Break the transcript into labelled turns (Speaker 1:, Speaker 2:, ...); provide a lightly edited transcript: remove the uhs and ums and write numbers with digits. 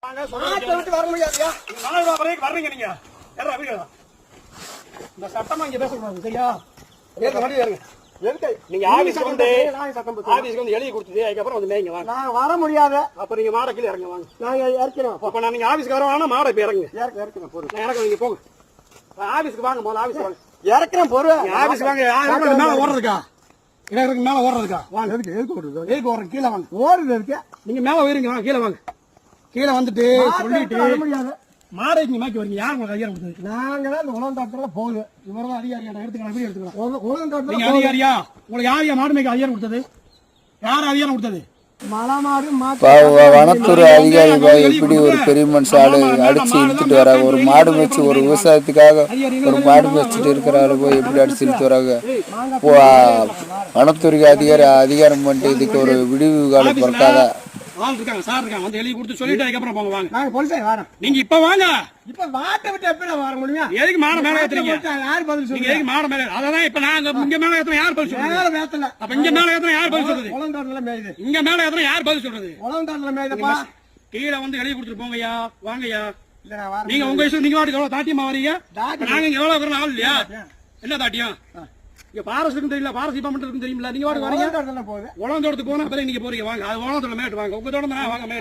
Speaker 1: வர முடியாதுயா. வர்றீங்க நீங்க இந்த சட்டமா இங்க பேசக்கூடாது சரியா? நீங்க ஆபீஸ்க்கு வந்து எழுதி கொடுத்தது அதுக்கப்புறம் வந்து மேய்ங்க வாங்க. நான் வர முடியாது. அப்ப நீங்க மாட கீழே இறங்க வாங்க. நாங்க இறக்கிறோம். அப்ப நான் நீங்க ஆபீஸ்க்கு வரவானா மாட இப்ப இறங்க. இறக்கிறேன் போதும். இறக்க நீங்க போங்க. ஆபீஸ்க்கு வாங்க முதல்ல ஆபீஸ்க்கு வாங்க. இறக்கிறேன் போறேன். ஆபீஸ்க்கு வாங்க. மேல ஓடுறதுக்கா? இறக்குறதுக்கு மேல ஓடுறதுக்கா? வாங்க. எதுக்கு ஓடுறது? எதுக்கு ஓடுறது? கீழே வாங்க. ஓடுறது இருக்கு. நீங்க மேல போயிருங்க. வாங்க கீழே வாங்க. கீழே வந்துட்டு சொல்லிட்டு வர முடியாது. மாடைக்கு மாக்கி வரீங்க. யார் உங்களுக்கு அதிகாரம் கொடுத்தது? நாங்க தான் இந்த உலகத்தாட்டுல போகுது. இவரதான் அதிகாரியா எடுத்துக்கலாம். உலகத்தாட்டுல அதிகாரியா? உங்களுக்கு யார் மாடு மேய்க்க அதிகாரம் கொடுத்தது? யார் அதிகாரம் கொடுத்தது?
Speaker 2: வனத்துறை அதிகாரி எப்படி ஒரு பெரிய மனுஷாலு அடிச்சு இழுத்துட்டு வராங்க? ஒரு மாடு மேய்ச்சி ஒரு விவசாயத்துக்காக ஒரு மாடு மேய்ச்சிட்டு இருக்கிறாரு போய் எப்படி அடிச்சு இழுத்து வராங்க? வனத்துறை அதிகாரம் பண்ணிட்டு இதுக்கு ஒரு விடிவு காலம் பிறக்காத?
Speaker 1: வந்து எழுதி கொடுத்து சொல்லிட்டு அதுக்கப்புறம் போங்க வாங்க. நாங்க போலீஸ் வரோம். நீங்க இப்ப வாங்க. இப்ப மாட்டை விட்டு எப்படி வர முடியும்? எதுக்கு மாட மேல ஏத்துறீங்க? யார் பதில் சொல்லுங்க? எதுக்கு மாட மேல? அதான் இப்ப நாங்க இங்க மேல ஏத்துறோம். யார் பதில் சொல்றது? மேல ஏத்தல. அப்ப இங்க மேல ஏத்துறோம். யார் பதில் சொல்றது? உலகத்தாட்டுல மேயுது. இங்க மேல ஏத்துறோம். யார் பதில் சொல்றது? உலகத்தாட்டுல மேயுதுப்பா. கீழே வந்து எழுதி கொடுத்துட்டு போங்கய்யா. வாங்கய்யா. நீங்க உங்க இஷ்டம். நீங்க வாட்டுக்கு எவ்வளவு தாட்டியமா வரீங்க? நாங்க இங்க எவ்வளவு வரணும் ஆள் இல்லையா? என்ன தாட்டியம்? இங்க பாரஸ்ட் இருக்குன்னு தெரியல, பாரஸ்ட் டிபார்ட்மெண்ட் இருக்குன்னு தெரியுமில்ல? நீங்க வாட்டுக்கு வரீங்க. உலகத்தோட்டத்துக்கு போனா அப்புறம் நீங்க போறீங்க. வாங்க. அது உலகத்தோட மேட்டு வாங்க. உங்க தோட்டம் வாங்க மேட்டு.